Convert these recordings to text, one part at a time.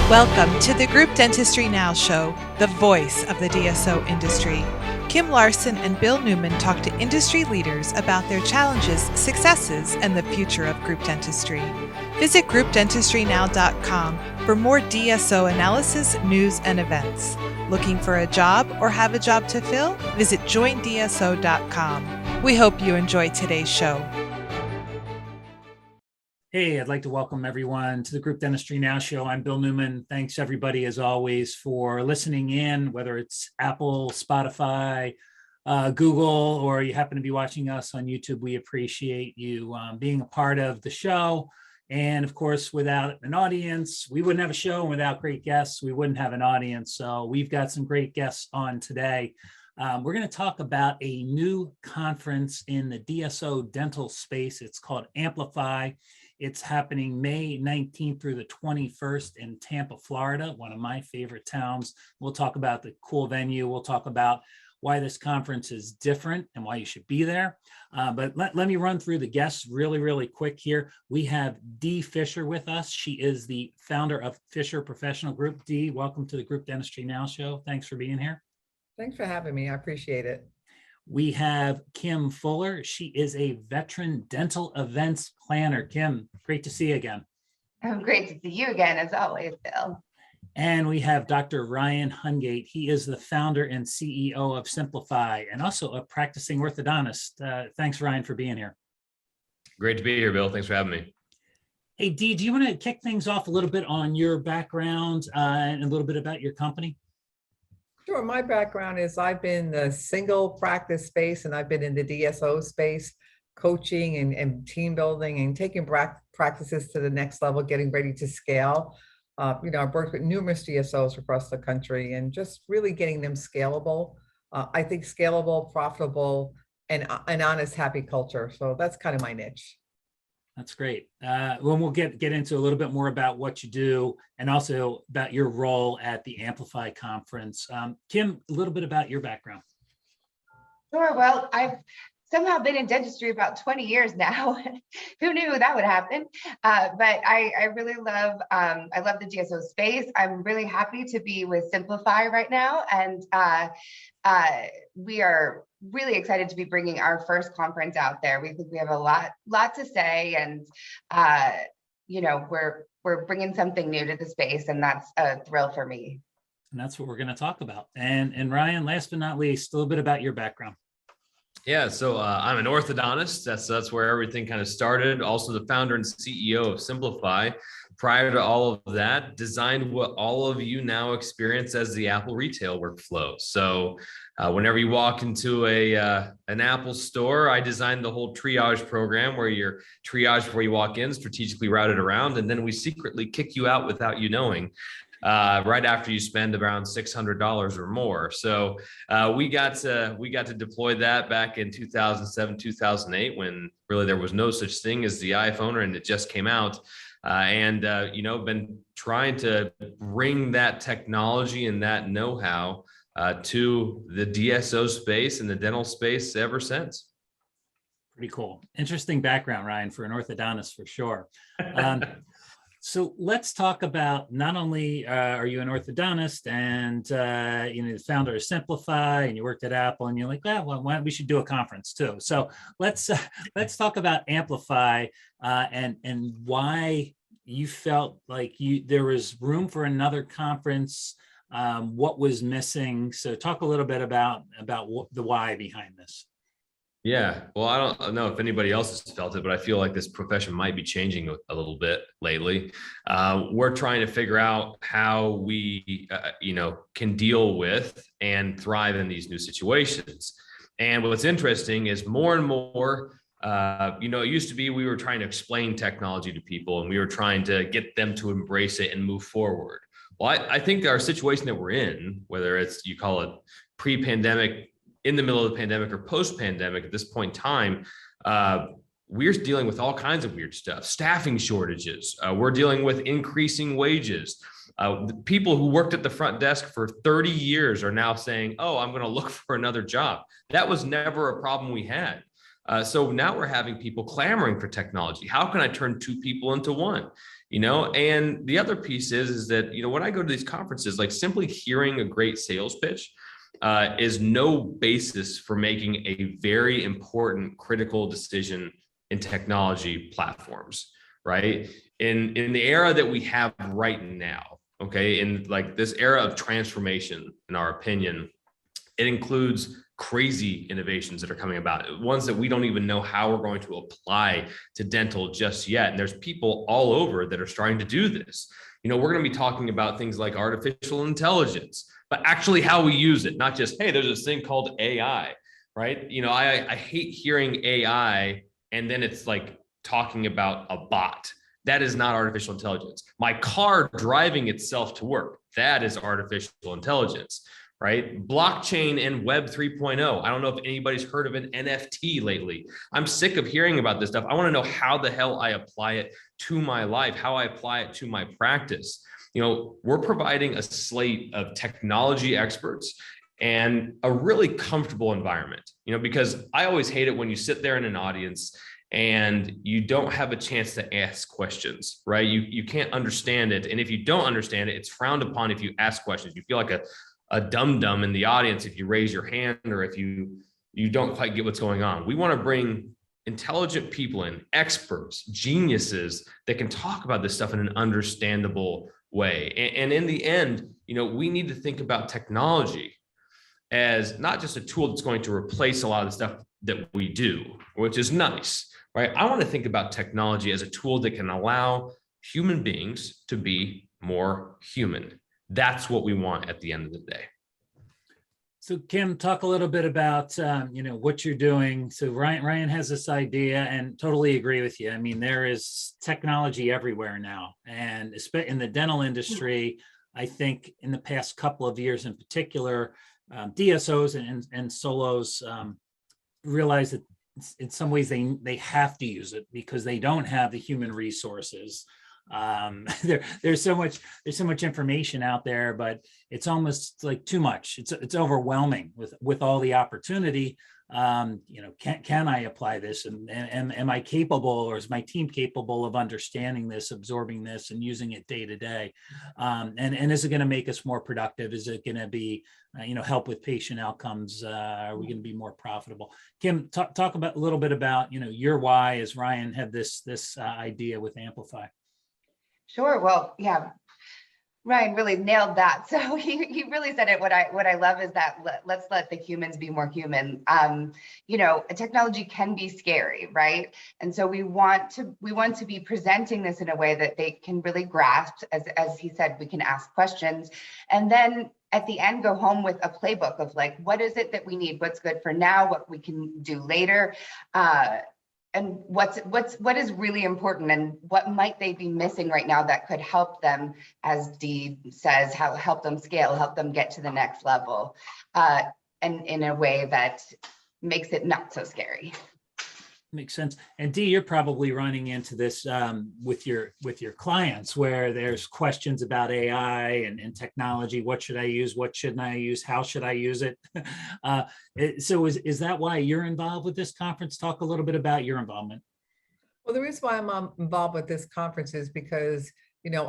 Welcome to the Group Dentistry Now show, the voice of the DSO industry. Kim Larson and Bill Neumann talk to industry leaders about their challenges, successes, and the future of group dentistry. Visit groupdentistrynow.com for more DSO analysis, news, and events. Looking for a job or have a job to fill? Visit joindso.com. We hope you enjoy today's show. Hey, I'd like to welcome everyone to the Group Dentistry Now show. I'm Bill Neumann. Thanks everybody as always for listening in, whether it's Apple, Spotify, Google, or you happen to be watching us on YouTube. We appreciate you being a part of the show. And of course, without an audience, we wouldn't have a show, and without great guests, we wouldn't have an audience. So we've got some great guests on today. We're going to talk about a new conference in the DSO dental space. It's called Amplify. It's happening May 19th through the 21st in Tampa, Florida, one of my favorite towns. We'll talk about the cool venue. We'll talk about why this conference is different and why you should be there. But let me run through the guests really quick here. We have Dee Fischer with us. She is the founder of Fischer Professional Group. Dee, welcome to the Group Dentistry Now show. Thanks for being here. Thanks for having me. I appreciate it. We have Kim Fuller. She is a veteran dental events planner. Kim, great to see you again. Great to see you again, as always, Bill. And we have Dr. Ryan Hungate. He is the founder and CEO of Simplifeye and also a practicing orthodontist. Thanks, Ryan, for being here. Great to be here, Bill. Thanks for having me. Hey, Dee, do you want to kick things off a little bit on your background and a little bit about your company? Sure. My background is I've been in the single practice space and I've been in the DSO space, coaching and team building and taking practices to the next level, getting ready to scale. I've worked with numerous DSOs across the country and just really getting them scalable. I think scalable, profitable, and an honest, happy culture. So that's kind of my niche. That's great. Well, we'll get into a little bit more about what you do and also about your role at the Amplify conference. Kim, a little bit about your background. Sure. Well, I've somehow been in dentistry about 20 years now. Who knew that would happen? But I really love, I love the DSO space. I'm really happy to be with Simplifeye right now. And we are really excited to be bringing our first conference out there. We think we have a lot to say, and we're bringing something new to the space, and that's a thrill for me. And that's what we're going to talk about. And Ryan, last but not least, a little bit about your background. Yeah, so I'm an orthodontist. That's where everything kind of started. Also the founder and CEO of Simplifeye. Prior to all of that, designed what all of you now experience as the Apple retail workflow. So whenever you walk into an Apple store, I designed the whole triage program where you're triaged before you walk in, strategically routed around, and then we secretly kick you out without you knowing. Right after you spend around $600 or more. So we got to deploy that back in 2007, 2008, when really there was no such thing as the iPhone, and it just came out. Been trying to bring that technology and that know-how to the DSO space and the dental space ever since. Pretty cool. Interesting background, Ryan, for an orthodontist for sure. So let's talk about not only are you an orthodontist and the founder of Simplifeye, and you worked at Apple, and you're like, well, we should do a conference too. So let's talk about Amplify and why you felt like there was room for another conference. What was missing? So talk a little bit about the why behind this. Yeah, well, I don't know if anybody else has felt it, but I feel like this profession might be changing a little bit lately. We're trying to figure out how we, can deal with and thrive in these new situations. And what's interesting is more and more, it used to be we were trying to explain technology to people and we were trying to get them to embrace it and move forward. Well, I think our situation that we're in, whether it's, you call it pre-pandemic, in the middle of the pandemic, or post-pandemic, at this point in time, we're dealing with all kinds of weird stuff, staffing shortages. We're dealing with increasing wages. The people who worked at the front desk for 30 years are now saying, oh, I'm going to look for another job. That was never a problem we had. So now we're having people clamoring for technology. How can I turn two people into one? And the other piece is that, when I go to these conferences, like simply hearing a great sales pitch is no basis for making a very important critical decision in technology platforms, right? In the era that we have right now, okay, in like this era of transformation, in our opinion, it includes crazy innovations that are coming about, ones that we don't even know how we're going to apply to dental just yet. And there's people all over that are starting to do this. We're going to be talking about things like artificial intelligence, but actually how we use it, not just, hey, there's this thing called AI, right? I hate hearing AI and then it's like talking about a bot. That is not artificial intelligence. My car driving itself to work, that is artificial intelligence, right? Blockchain and Web 3.0. I don't know if anybody's heard of an NFT lately. I'm sick of hearing about this stuff. I want to know how the hell I apply it to my life, how I apply it to my practice. We're providing a slate of technology experts and a really comfortable environment, because I always hate it when you sit there in an audience and you don't have a chance to ask questions, right? You can't understand it. And if you don't understand it, it's frowned upon if you ask questions. You feel like a dum-dum in the audience if you raise your hand or if you don't quite get what's going on. We want to bring intelligent people in, experts, geniuses that can talk about this stuff in an understandable way. And in the end, we need to think about technology as not just a tool that's going to replace a lot of the stuff that we do, which is nice, right? I want to think about technology as a tool that can allow human beings to be more human. That's what we want at the end of the day. So Kim, talk a little bit about, what you're doing. So Ryan has this idea and totally agree with you. I mean, there is technology everywhere now. And in the dental industry, I think in the past couple of years in particular, DSOs and solos realize that in some ways they have to use it because they don't have the human resources. There's so much information out there, but it's almost like too much. It's overwhelming with all the opportunity. Can I apply this, and am I capable, or is my team capable of understanding this, absorbing this, and using it day to day? And is it going to make us more productive? Is it going to be help with patient outcomes? Are we going to be more profitable? Kim, talk about a little bit about your why, as Ryan had this idea with Amplify. Sure. Well, yeah, Ryan really nailed that. So he really said it. What I love is that let's let the humans be more human. Technology can be scary, right? And so we want to be presenting this in a way that they can really grasp. As he said, we can ask questions, and then at the end go home with a playbook of like, what is it that we need? What's good for now? What we can do later? And what is really important, and what might they be missing right now that could help them, as Dee says, help them scale, help them get to the next level, and in a way that makes it not so scary. Makes sense. And Dee, you're probably running into this with your clients, where there's questions about AI and technology. What should I use? What shouldn't I use? How should I use it? So is that why you're involved with this conference? Talk a little bit about your involvement. Well, the reason why I'm involved with this conference is because,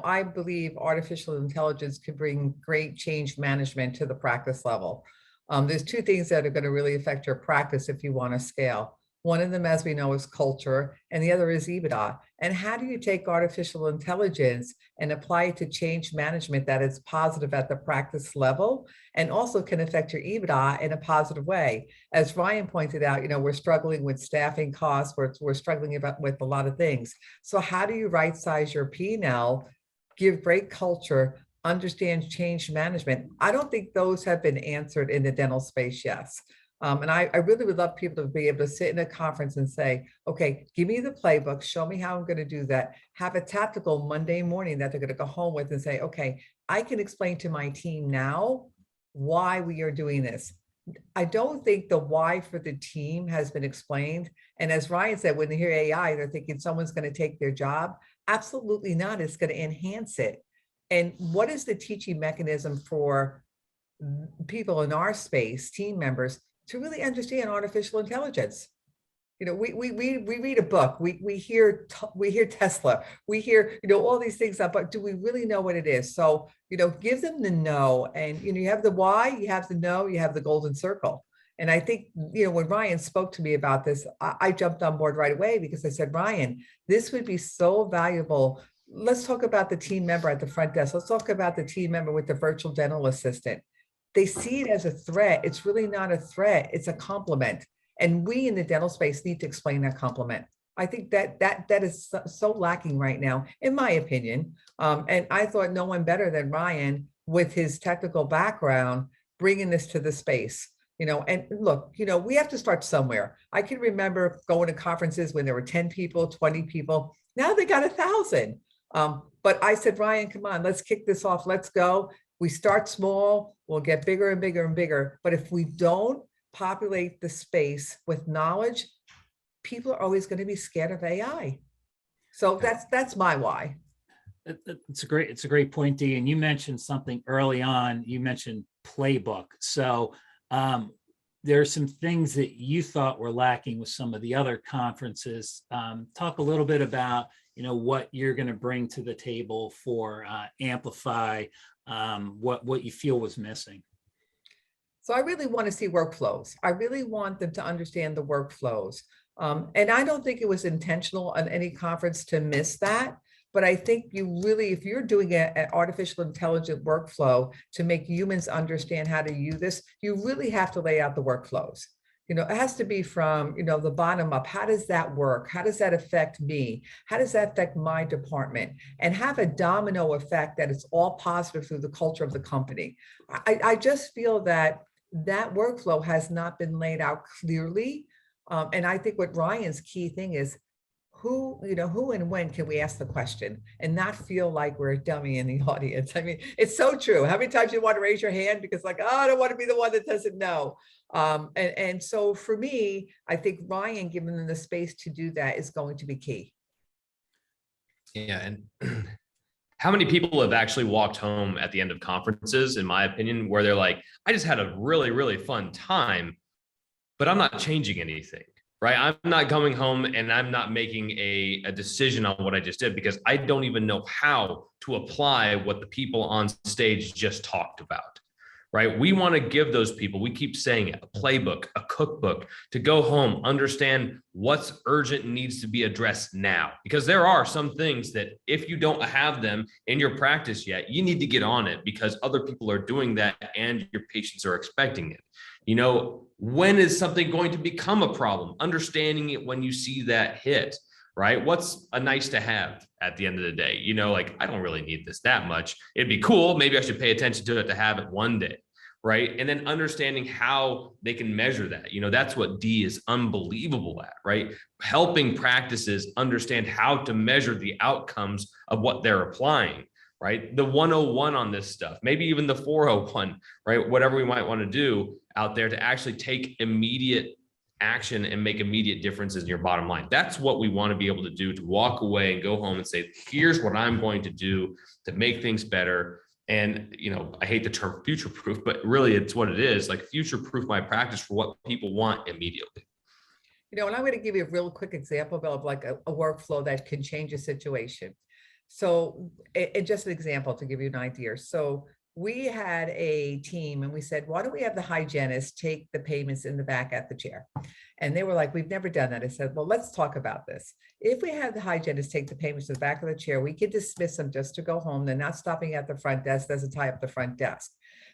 I believe artificial intelligence can bring great change management to the practice level. There's two things that are going to really affect your practice if you want to scale. One of them, as we know, is culture, and the other is EBITDA. And how do you take artificial intelligence and apply it to change management that is positive at the practice level and also can affect your EBITDA in a positive way? As Ryan pointed out, we're struggling with staffing costs, we're struggling with a lot of things. So how do you right size your P&L, give great culture, understand change management? I don't think those have been answered in the dental space yet. And I really would love people to be able to sit in a conference and say, okay, give me the playbook, show me how I'm going to do that, have a tactical Monday morning that they're going to go home with and say, okay, I can explain to my team now why we are doing this. I don't think the why for the team has been explained. And as Ryan said, when they hear AI, they're thinking someone's going to take their job. Absolutely not. It's going to enhance it. And what is the teaching mechanism for people in our space, team members, to really understand artificial intelligence? You know, we read a book, we hear Tesla, we hear, you know, all these things, but do we really know what it is? So, you know, give them the know, and you know, you have the why, you have the know, you have the golden circle. And I think, you know, when Ryan spoke to me about this, I jumped on board right away, because I said, Ryan, this would be so valuable. Let's talk about the team member at the front desk. Let's talk about the team member with the virtual dental assistant. They see it as a threat. It's really not a threat. It's a compliment. And we in the dental space need to explain that compliment. I think that is so lacking right now, in my opinion. And I thought no one better than Ryan, with his technical background, bringing this to the space. You know, and look, you know, we have to start somewhere. I can remember going to conferences when there were 10 people, 20 people. Now they got 1,000. But I said, Ryan, come on, let's kick this off. Let's go. We start small, we'll get bigger and bigger and bigger. But if we don't populate the space with knowledge, people are always going to be scared of AI. So that's my why. It's a great point, Dee. And you mentioned something early on. You mentioned playbook. So there are some things that you thought were lacking with some of the other conferences. Talk a little bit about, you know, what you're going to bring to the table for Amplify, what you feel was missing. So I really want to see workflows. I really want them to understand the workflows. And I don't think it was intentional on any conference to miss that. But I think you really, if you're doing an artificial intelligent workflow to make humans understand how to use this, you really have to lay out the workflows. You know, it has to be from, you know, the bottom up. How does that work? How does that affect me? How does that affect my department? And have a domino effect that it's all positive through the culture of the company. I just feel that workflow has not been laid out clearly. And I think what Ryan's key thing is, who and when can we ask the question and not feel like we're a dummy in the audience? I mean, it's so true. How many times you want to raise your hand because like, oh, I don't want to be the one that doesn't know. And so for me, I think Ryan giving them the space to do that is going to be key. Yeah. And how many people have actually walked home at the end of conferences, in my opinion, where they're like, I just had a really, really fun time, but I'm not changing anything. Right? I'm not going home and I'm not making a decision on what I just did, because I don't even know how to apply what the people on stage just talked about. Right? We want to give those people, we keep saying it, a playbook, a cookbook, to go home, understand what's urgent and needs to be addressed now. Because there are some things that if you don't have them in your practice yet, you need to get on it, because other people are doing that and your patients are expecting it. You know, when is something going to become a problem? Understanding it when you see that hit, right? What's a nice to have at the end of the day? You know, like, I don't really need this that much. It'd be cool. Maybe I should pay attention to it to have it one day, right? And then understanding how they can measure that. You know, that's what D is unbelievable at, right? Helping practices understand how to measure the outcomes of what they're applying. Right? The 101 on this stuff, maybe even the 401, right? Whatever we might want to do out there to actually take immediate action and make immediate differences in your bottom line. That's what we want to be able to do, to walk away and go home and say, here's what I'm going to do to make things better. And, you know, I hate the term future proof, but really it's what it is, like future proof my practice for what people want immediately. You know, and I'm going to give you a real quick example of like a workflow that can change a situation. So, and just an example to give you an idea. So we had a team and we said, why don't we have the hygienist take the payments in the back at the chair? And they were like, we've never done that. I said, well, let's talk about this. If we have the hygienist take the payments to the back of the chair, we could dismiss them just to go home. They're not stopping at the front desk, doesn't tie up the front desk.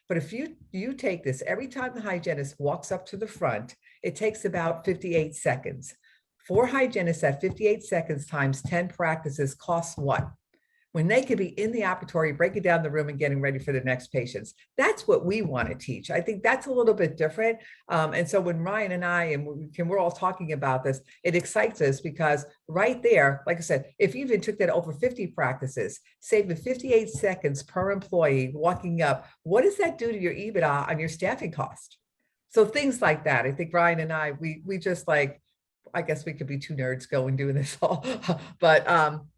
But if you take this, every time the hygienist walks up to the front, it takes about 58 seconds. 4 hygienists at 58 seconds times 10 practices costs what? When they could be in the operatory, breaking down the room and getting ready for the next patients. That's what we want to teach. I think that's a little bit different. And so when Ryan and I, and we're all talking about this, it excites us because right there, like I said, if you even took that over 50 practices, saving 58 seconds per employee walking up, what does that do to your EBITDA on your staffing cost? So things like that. I think Ryan and I, we just like, I guess we could be 2 nerds going doing this all, but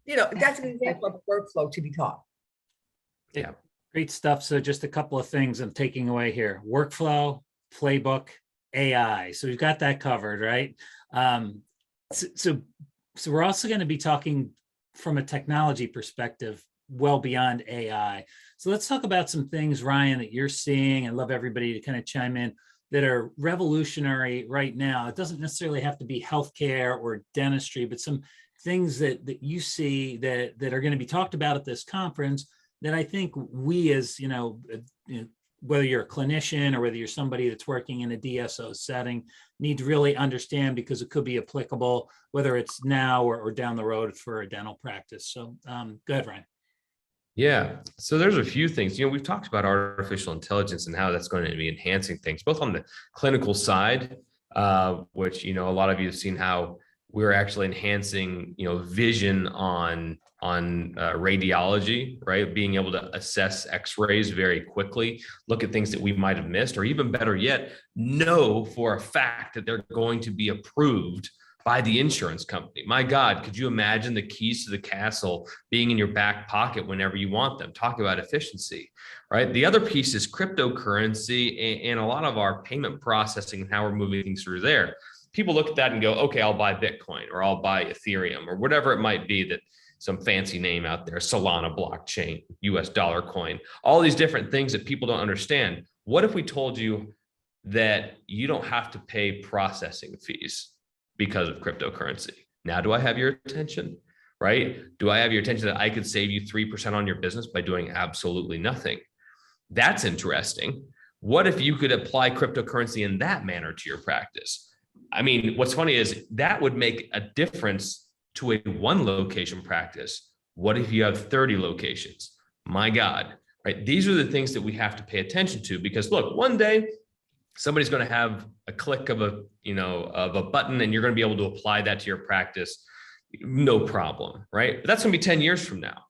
you know, that's an example of a workflow to be taught. Yeah, great stuff. So just a couple of things I'm taking away here: workflow, playbook, AI. So we've got that covered, right? So we're also going to be talking from a technology perspective, well beyond AI. So let's talk about some things, Ryan, that you're seeing. I'd love everybody to kind of chime in, that are revolutionary right now. It doesn't necessarily have to be healthcare or dentistry, but some things that you see that are going to be talked about at this conference that I think we, as whether you're a clinician or whether you're somebody that's working in a DSO setting, need to really understand, because it could be applicable, whether it's now or down the road for a dental practice. So go ahead, Ryan. Yeah. So there's a few things, we've talked about artificial intelligence and how that's going to be enhancing things, both on the clinical side, which, a lot of you have seen how we're actually enhancing, vision on radiology, right? Being able to assess x-rays very quickly, look at things that we might have missed, or even better yet, know for a fact that they're going to be approved by the insurance company. My God, could you imagine the keys to the castle being in your back pocket whenever you want them? Talk about efficiency, right? The other piece is cryptocurrency and a lot of our payment processing and how we're moving things through there. People look at that and go, okay, I'll buy Bitcoin or I'll buy Ethereum or whatever it might be, that some fancy name out there, Solana blockchain, US dollar coin, all these different things that people don't understand. What if we told you that you don't have to pay processing fees because of cryptocurrency? Now, do I have your attention, right? Do I have your attention that I could save you 3% on your business by doing absolutely nothing? That's interesting. What if you could apply cryptocurrency in that manner to your practice? I mean, what's funny is that would make a difference to a one location practice. What if you have 30 locations? My God, right? These are the things that we have to pay attention to, because look, one day somebody's going to have a click of a button and you're going to be able to apply that to your practice. No problem, right? But that's going to be 10 years from now.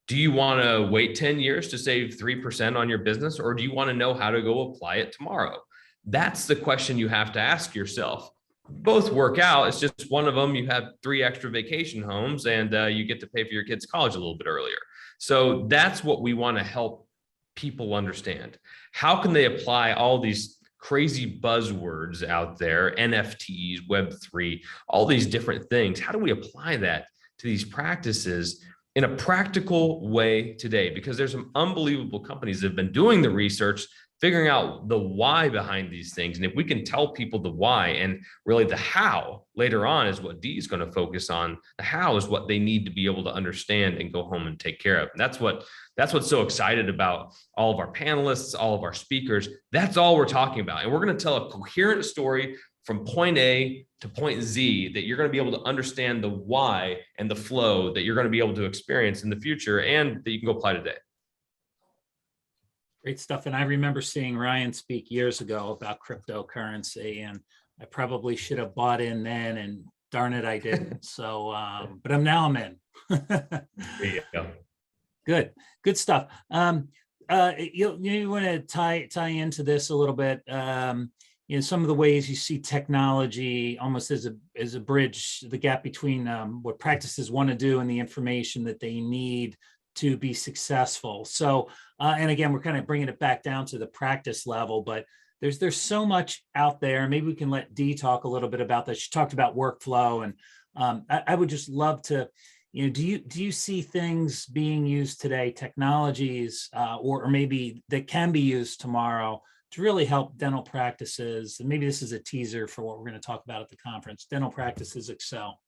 Do you want to wait 10 years to save 3% on your business, or do you want to know how to go apply it tomorrow? That's the question you have to ask yourself. Both work out. It's just one of them, you have 3 extra vacation homes and you get to pay for your kids' college a little bit earlier. So that's what we want to help people understand. How can they apply all these crazy buzzwords out there, NFTs, Web3, all these different things? How do we apply that to these practices in a practical way today? Because there's some unbelievable companies that have been doing the research, figuring out the why behind these things. And if we can tell people the why, and really the how later on is what Dee is going to focus on. The how is what they need to be able to understand and go home and take care of. And that's what's so excited about all of our panelists, all of our speakers. That's all we're talking about. And we're going to tell a coherent story from point A to point Z that you're going to be able to understand the why and the flow that you're going to be able to experience in the future and that you can go apply today. Great stuff. And I remember seeing Ryan speak years ago about cryptocurrency, and I probably should have bought in then, and darn it, I didn't. So, but I'm in. There you go. Good stuff. You want to tie into this a little bit. Some of the ways you see technology almost as a bridge, the gap between what practices want to do and the information that they need to be successful. So, and again, we're kind of bringing it back down to the practice level, but there's so much out there. Maybe we can let Dee talk a little bit about this. She talked about workflow, and I would just love to, do you see things being used today, technologies, or maybe that can be used tomorrow to really help dental practices? And maybe this is a teaser for what we're going to talk about at the conference. Dental practices excel.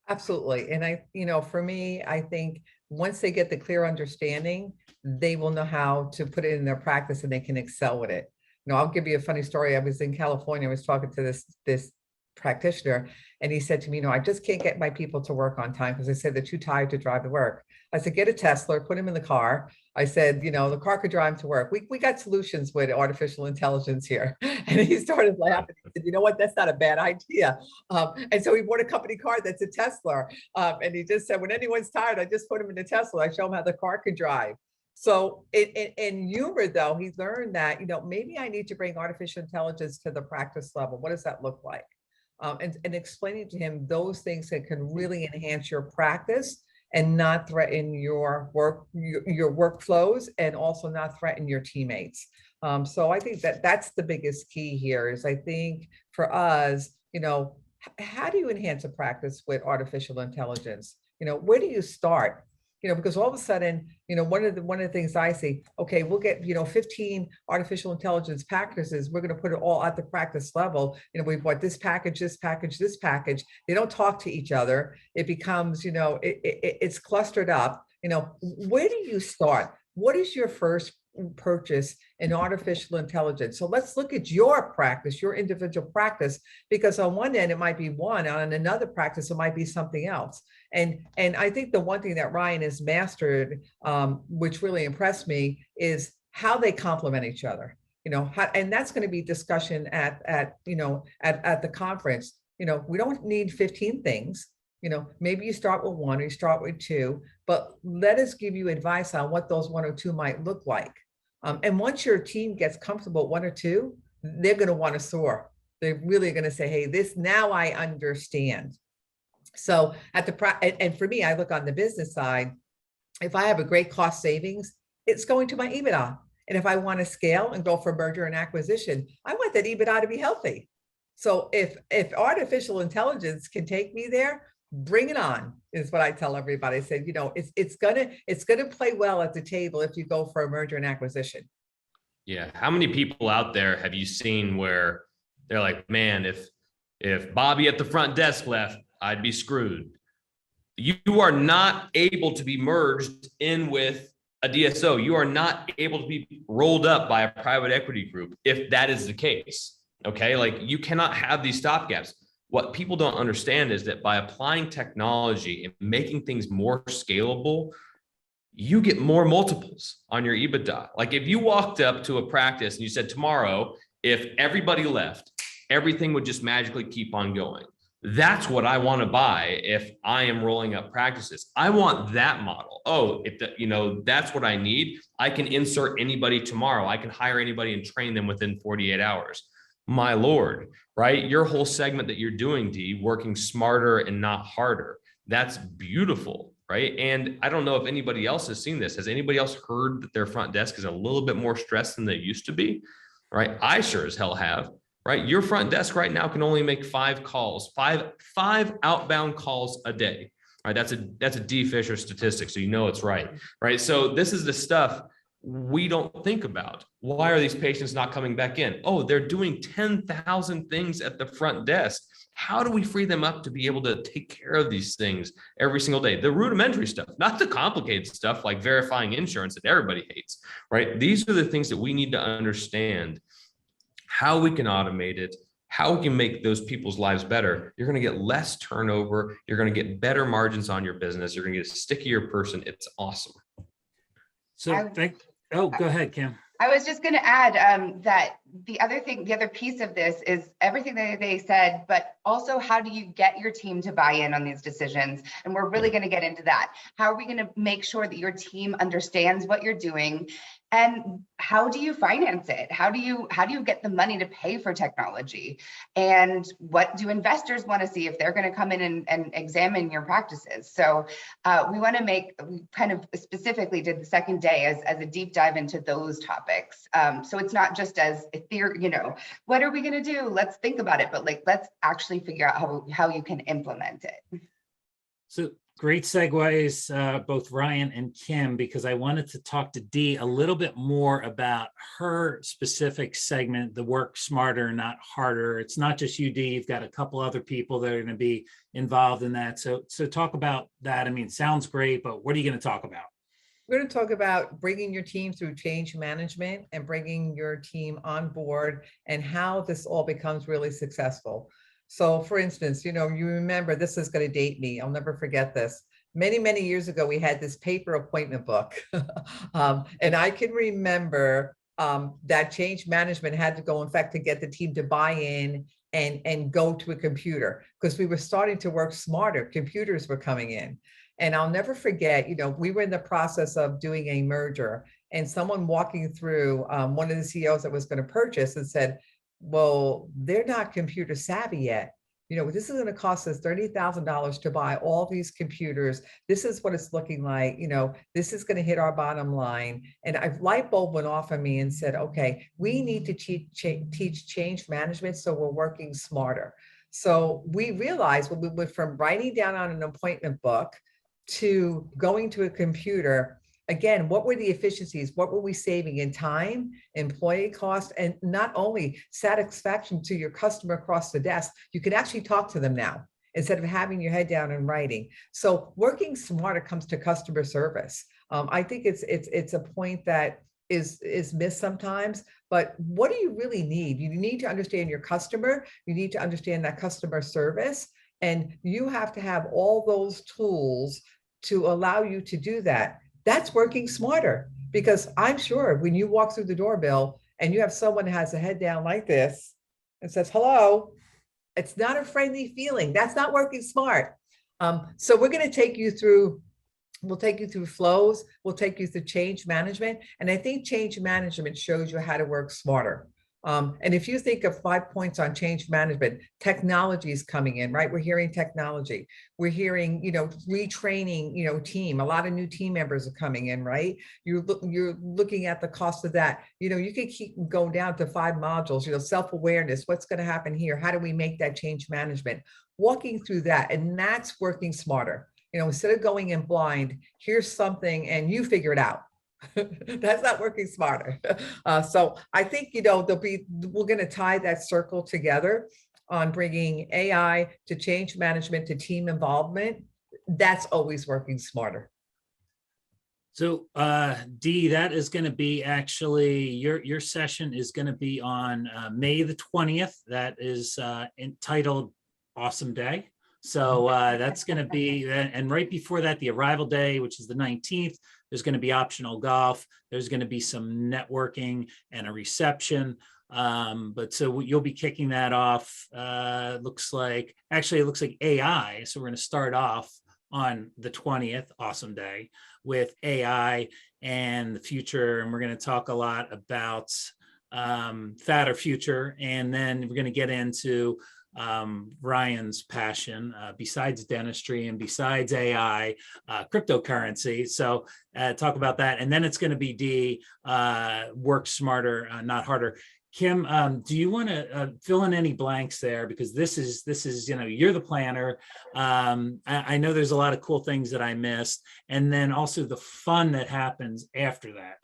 Absolutely. And for me, I think once they get the clear understanding, they will know how to put it in their practice and they can excel with it. I'll give you a funny story. I was in California. I was talking to this practitioner, and he said to me, I just can't get my people to work on time because they said they're too tired to drive to work. I said, get a Tesla, put him in the car. I said, the car could drive him to work. We got solutions with artificial intelligence here. And he started laughing. He said, you know what? That's not a bad idea. And so he bought a company car that's a Tesla. And he just said, when anyone's tired, I just put him in the Tesla. I show him how the car can drive. So in humor, though, he learned that, maybe I need to bring artificial intelligence to the practice level. What does that look like? And explaining to him those things that can really enhance your practice and not threaten your workflows, and also not threaten your teammates. So I think that's the biggest key here is, I think for us, how do you enhance a practice with artificial intelligence? Where do you start? Because all of a sudden, one of the things I see, okay, we'll get, 15 artificial intelligence packages. We're going to put it all at the practice level. We bought this package, this package, this package. They don't talk to each other. It becomes, it's clustered up. Where do you start? What is your first purchase in artificial intelligence? So let's look at your practice, your individual practice, because on one end it might be one, on another practice it might be something else. And I think the one thing that Ryan has mastered, which really impressed me, is how they complement each other. And that's going to be discussion at the conference. We don't need 15 things. Maybe you start with one or you start with two, but let us give you advice on what those one or two might look like. And once your team gets comfortable with one or two, they're going to want to soar. They're really going to say, hey, this, now I understand. So and for me, I look on the business side. If I have a great cost savings, it's going to my EBITDA. And if I want to scale and go for merger and acquisition, I want that EBITDA to be healthy. So if artificial intelligence can take me there, bring it on, is what I tell everybody. I said, it's gonna play well at the table if you go for a merger and acquisition. Yeah. How many people out there have you seen where they're like, man, if Bobby at the front desk left, I'd be screwed. You are not able to be merged in with a DSO. You are not able to be rolled up by a private equity group if that is the case. Okay. Like, you cannot have these stopgaps. What people don't understand is that by applying technology and making things more scalable, you get more multiples on your EBITDA. Like, if you walked up to a practice and you said, tomorrow, if everybody left, everything would just magically keep on going. That's what I want to buy if I am rolling up practices. I want that model. Oh, that's what I need. I can insert anybody tomorrow. I can hire anybody and train them within 48 hours. My Lord, right? Your whole segment that you're doing, D, working smarter and not harder. That's beautiful, right? And I don't know if anybody else has seen this. Has anybody else heard that their front desk is a little bit more stressed than they used to be, right? I sure as hell have, right? Your front desk right now can only make 5 calls, five outbound calls a day, right? That's a D. Fischer statistic, so it's right, right? So this is the stuff we don't think about. Why are these patients not coming back in? Oh, they're doing 10,000 things at the front desk. How do we free them up to be able to take care of these things every single day? The rudimentary stuff, not the complicated stuff like verifying insurance that everybody hates, right? These are the things that we need to understand, how we can automate it, how we can make those people's lives better. You're going to get less turnover. You're going to get better margins on your business. You're going to get a stickier person. It's awesome. So go ahead, Kim. I was just going to add that the other piece of this is everything that they said, but also how do you get your team to buy in on these decisions? And we're really going to get into that. How are we going to make sure that your team understands what you're doing? And how do you finance it? How do you get the money to pay for technology? And what do investors want to see if they're going to come in and examine your practices? So we want to we kind of specifically did the second day as a deep dive into those topics. So it's not just as a theory, what are we going to do? Let's think about it, but let's actually figure out how you can implement it. So great segues, both Ryan and Kim, because I wanted to talk to Dee a little bit more about her specific segment, the work smarter, not harder. It's not just you, Dee. You've got a couple other people that are going to be involved in that. So talk about that. I mean, sounds great, but what are you going to talk about? We're going to talk about bringing your team through change management and bringing your team on board and how this all becomes really successful. So for instance, you remember, this is going to date me. I'll never forget this. Many, many years ago, we had this paper appointment book. And I can remember that change management had to go, in fact, to get the team to buy in and go to a computer, because we were starting to work smarter. Computers were coming in. And I'll never forget, we were in the process of doing a merger, and someone walking through, one of the CEOs that was going to purchase, and said, well, they're not computer savvy yet. This is going to cost us $30,000 to buy all these computers. This is what it's looking like. This is going to hit our bottom line. And a light bulb went off on me and said, okay, we need to teach change management, so we're working smarter. So we realized when we went from writing down on an appointment book to going to a computer, again, what were the efficiencies? What were we saving in time, employee cost, and not only satisfaction to your customer across the desk, you can actually talk to them now instead of having your head down and writing. So working smarter comes to customer service. I think it's a point that is missed sometimes, but what do you really need? You need to understand your customer. You need to understand that customer service, and you have to have all those tools to allow you to do that. That's working smarter, because I'm sure when you walk through the door, Bill, and you have someone that has a head down like this and says, hello, it's not a friendly feeling. That's not working smart. So we're going to take you through, we'll take you through flows. We'll take you through change management. And I think change management shows you how to work smarter. And if you think of 5 points on change management, technology is coming in, right? We're hearing technology. We're hearing, retraining, team. A lot of new team members are coming in, right? You're looking at the cost of that. You could keep going down to 5 modules, self-awareness, what's going to happen here? How do we make that change management? Walking through that, and that's working smarter. Instead of going in blind, here's something and you figure it out. That's not working smarter. So I think, we're going to tie that circle together on bringing AI to change management to team involvement. That's always working smarter. So Dee, that is going to be actually, your session is going to be on May the 20th. That is entitled Awesome Day. So that's going to be, and right before that, the arrival day, which is the 19th, there's going to be optional golf. There's going to be some networking and a reception. But so you'll be kicking that off. It looks like AI. So we're going to start off on the 20th, Awesome Day, with AI and the future. And we're going to talk a lot about fatter future. And then we're going to get into Ryan's passion, besides dentistry and besides AI, cryptocurrency. So talk about that. And then it's going to be D, work smarter, not harder. Kim, do you want to fill in any blanks there? Because this is you're the planner. I know there's a lot of cool things that I missed. And then also the fun that happens after that.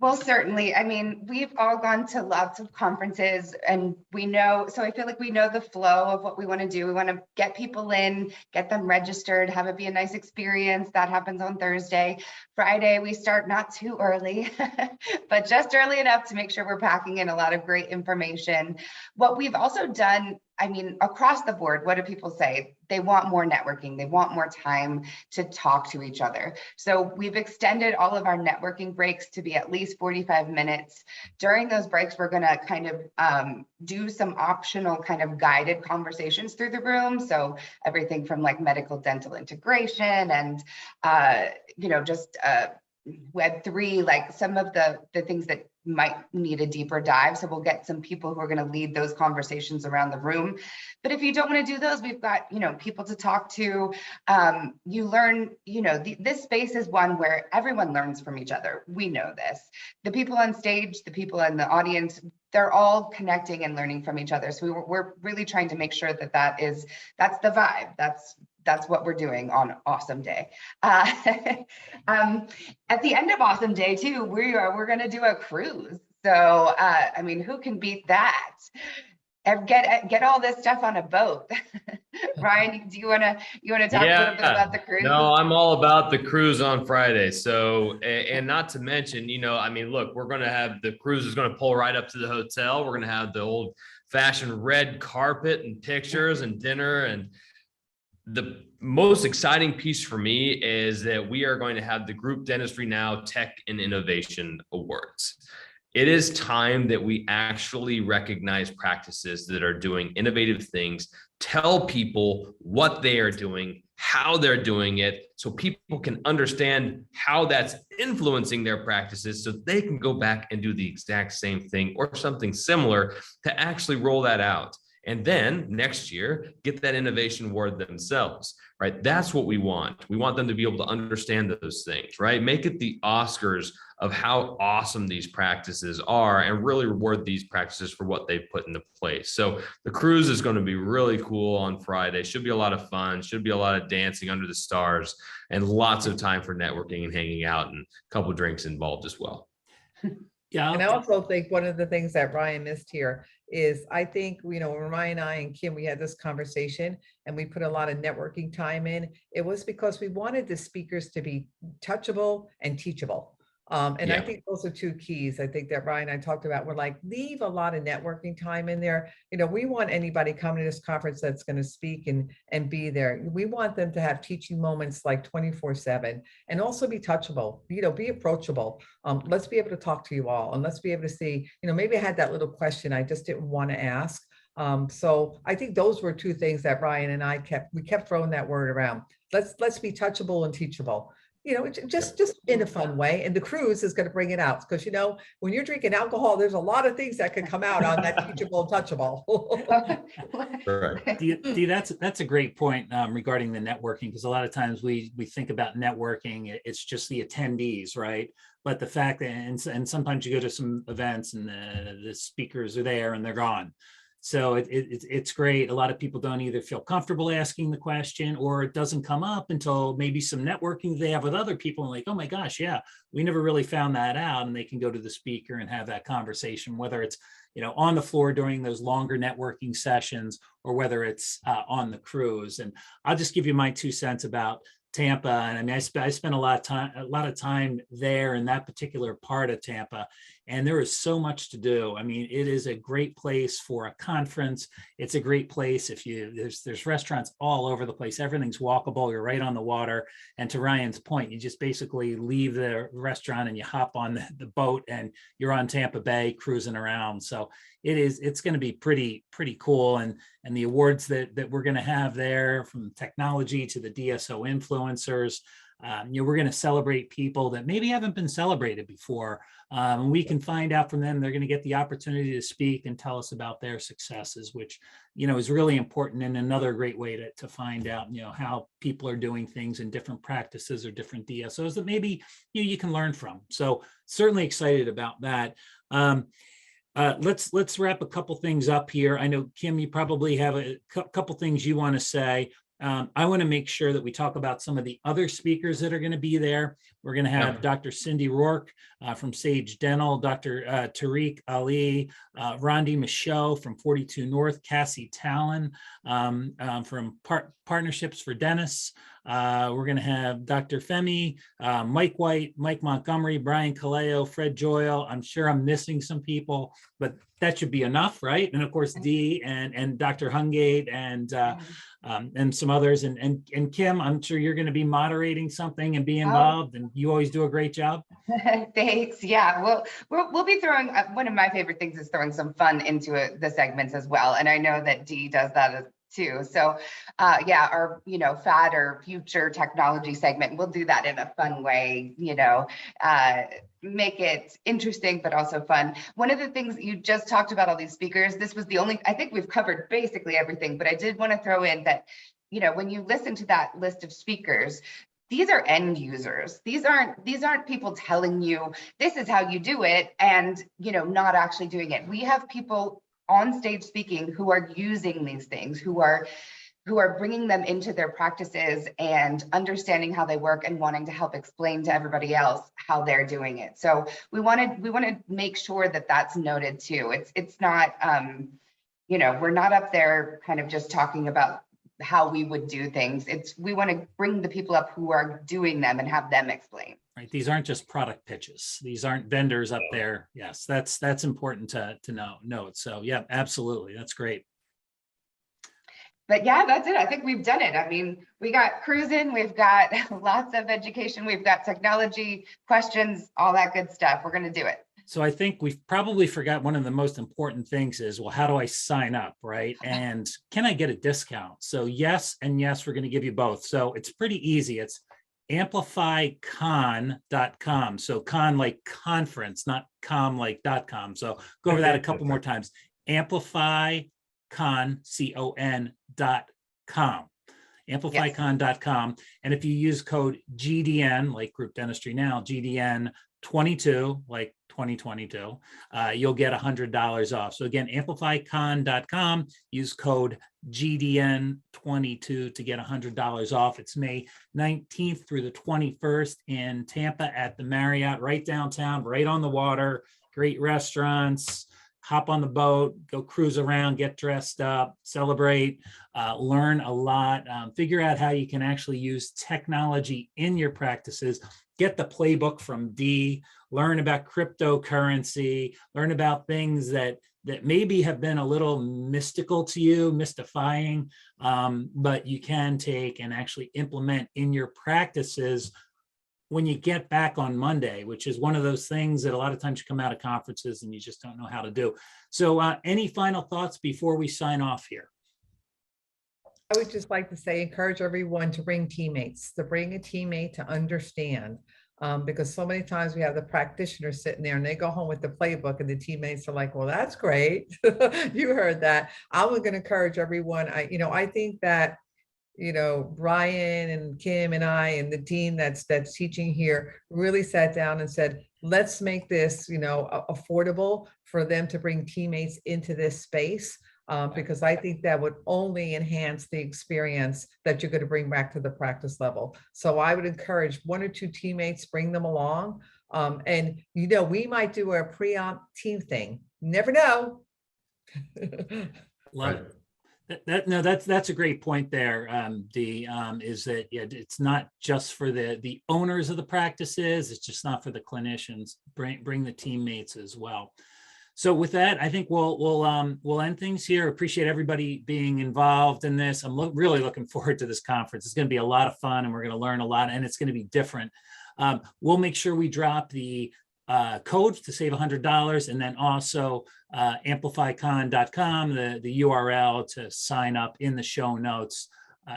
Well, certainly. I mean, we've all gone to lots of conferences and we know, so I feel like we know the flow of what we want to do. We want to get people in, get them registered, have it be a nice experience. That happens on Thursday. Friday, we start not too early, but just early enough to make sure we're packing in a lot of great information. What we've also done, I mean, across the board, what do people say? They want more networking. They want more time to talk to each other. So we've extended all of our networking breaks to be at least 45 minutes. During those breaks, we're going to kind of do some optional kind of guided conversations through the room. So everything from like medical dental integration and, just Web3, like some of the things that might need a deeper dive. So we'll get some people who are going to lead those conversations around the room. But if you don't want to do those, we've got, people to talk to. You learn, this space is one where everyone learns from each other. We know this. The people on stage, the people in the audience, they're all connecting and learning from each other. So we're really trying to make sure that that's the vibe. That's what we're doing on Awesome Day. At the end of Awesome Day too, we're going to do a cruise. So, I mean, who can beat that? And get all this stuff on a boat. Ryan, do you want to talk a little bit about the cruise? No, I'm all about the cruise on Friday. So, and not to mention, I mean, look, we're going to have the cruise is going to pull right up to the hotel. We're going to have the old fashioned red carpet and pictures and dinner. And the most exciting piece for me is that we are going to have the Group Dentistry Now Tech and Innovation Awards. It is time that we actually recognize practices that are doing innovative things, tell people what they are doing, how they're doing it, so people can understand how that's influencing their practices so they can go back and do the exact same thing or something similar to actually roll that out. And then next year, get that innovation award themselves, right? That's what we want. We want them to be able to understand those things, right? Make it the Oscars of how awesome these practices are and really reward these practices for what they've put into place. So the cruise is going to be really cool on Friday. Should be a lot of fun, should be a lot of dancing under the stars, and lots of time for networking and hanging out, and a couple of drinks involved as well. Yeah. And I also think one of the things that Ryan missed here is I think, when Ryan and I and Kim, we had this conversation and we put a lot of networking time in. It was because we wanted the speakers to be touchable and teachable. And I think those are two keys. I think that Ryan and I talked about, we're like, leave a lot of networking time in there. We want anybody coming to this conference that's going to speak and be there. We want them to have teaching moments like 24/7 and also be touchable, be approachable. Let's be able to talk to you all, and let's be able to see, maybe I had that little question I just didn't want to ask. So I think those were two things that Ryan and I kept throwing that word around. Let's be touchable and teachable. Just in a fun way. And the cruise is going to bring it out because, when you're drinking alcohol, there's a lot of things that can come out on that teachable and touchable. Right. Dee, that's a great point regarding the networking, because a lot of times we think about networking, it's just the attendees, right? But the fact that, and sometimes you go to some events and the speakers are there and they're gone. So it's great. A lot of people don't either feel comfortable asking the question, or it doesn't come up until maybe some networking they have with other people and like, oh my gosh, yeah, we never really found that out. And they can go to the speaker and have that conversation, whether it's, on the floor during those longer networking sessions, or whether it's on the cruise. And I'll just give you my 2 cents about Tampa. And I mean, I spent a lot of time there in that particular part of Tampa, and there is so much to do. I mean, it is a great place for a conference. It's a great place if there's restaurants all over the place. Everything's walkable. You're right on the water. And to Ryan's point, you just basically leave the restaurant and you hop on the boat and you're on Tampa Bay cruising around. So it's going to be pretty cool. And the awards that we're going to have there, from technology to the DSO influencers, we're going to celebrate people that maybe haven't been celebrated before. And we can find out from them. They're going to get the opportunity to speak and tell us about their successes, which, is really important, and another great way to find out, how people are doing things in different practices or different DSOs that maybe you can learn from. So certainly excited about that. Let's wrap a couple things up here. I know, Kim, you probably have a couple things you want to say. I want to make sure that we talk about some of the other speakers that are going to be there. We're going to have Dr. Cindy Roark from Sage Dental, Dr. Tarek Ali, Rondi Michaud from 42 North, Cassie Talon from Partnerships for Dentists. We're going to have Dr. Fehmi, Mike White, Mike Montgomery, Brian Kaleo, Fred Joyle. I'm sure I'm missing some people, but that should be enough, right? And of course, Dee and Dr. Hungate and some others. And Kim, I'm sure you're going to be moderating something and be involved, and you always do a great job. Thanks. Yeah, well, we'll be throwing, one of my favorite things is throwing some fun into the segments as well. And I know that Dee does that too. So our, FAD or future technology segment, we'll do that in a fun way, make it interesting, but also fun. One of the things that you just talked about, all these speakers, this was the only, I think we've covered basically everything, but I did want to throw in that, when you listen to that list of speakers, these are end users. These aren't people telling you this is how you do it and, not actually doing it. We have people on stage speaking who are using these things, who are bringing them into their practices and understanding how they work and wanting to help explain to everybody else how they're doing it. So we want to make sure that that's noted too. It's not, we're not up there kind of just talking about how we would do things. We want to bring the people up who are doing them and have them explain. Right. These aren't just product pitches. These aren't vendors up there. Yes, that's important to note. So yeah, absolutely. That's great. But yeah, that's it. I think we've done it. I mean, we got cruising, we've got lots of education, we've got technology, questions, all that good stuff. We're going to do it. So I think we've probably forgot one of the most important things is, well, how do I sign up, right? And can I get a discount? So yes, and yes, we're going to give you both. So it's pretty easy. It's amplifycon.com. So con like conference, not com like .com. So go over that a couple more times. Amplifycon.com. amplifycon.com. Amplifycon.com. And if you use code GDN, like Group Dentistry Now, GDN22, like 2022, you'll get $100 off. So again, amplifycon.com, use code GDN22 to get $100 off. It's May 19th through the 21st in Tampa at the Marriott, right downtown, right on the water, great restaurants. Hop on the boat, go cruise around, get dressed up, celebrate, learn a lot, figure out how you can actually use technology in your practices, get the playbook from D, learn about cryptocurrency, learn about things that maybe have been a little mystical to you, mystifying, but you can take and actually implement in your practices when you get back on Monday, which is one of those things that a lot of times you come out of conferences and you just don't know how to do. So any final thoughts before we sign off here? I would just like to say, encourage everyone to bring teammates, to bring a teammate to understand, because so many times we have the practitioner sitting there and they go home with the playbook and the teammates are like, well, that's great. You heard that. I'm going to encourage everyone. I think that Brian and Kim and I and the team that's teaching here really sat down and said, let's make this, affordable for them to bring teammates into this space, because I think that would only enhance the experience that you're going to bring back to the practice level. So I would encourage 1 or 2 teammates, bring them along. And, we might do a pre-op team thing. Never know. Love it. That's a great point there. Is that it's not just for the owners of the practices. It's just not for the clinicians. Bring the teammates as well. So with that, I think we'll end things here. Appreciate everybody being involved in this. I'm really looking forward to this conference. It's going to be a lot of fun, and we're going to learn a lot, and it's going to be different. We'll make sure we drop the code to save $100, and then also amplifycon.com, the URL to sign up in the show notes.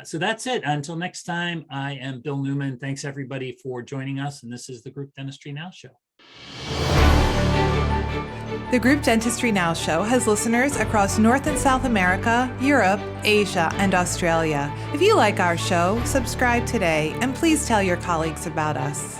So that's it. Until next time, I am Bill Neumann. Thanks everybody for joining us, and this is the Group Dentistry Now Show. The Group Dentistry Now Show has listeners across North and South America, Europe, Asia, and Australia. If you like our show, subscribe today, and please tell your colleagues about us.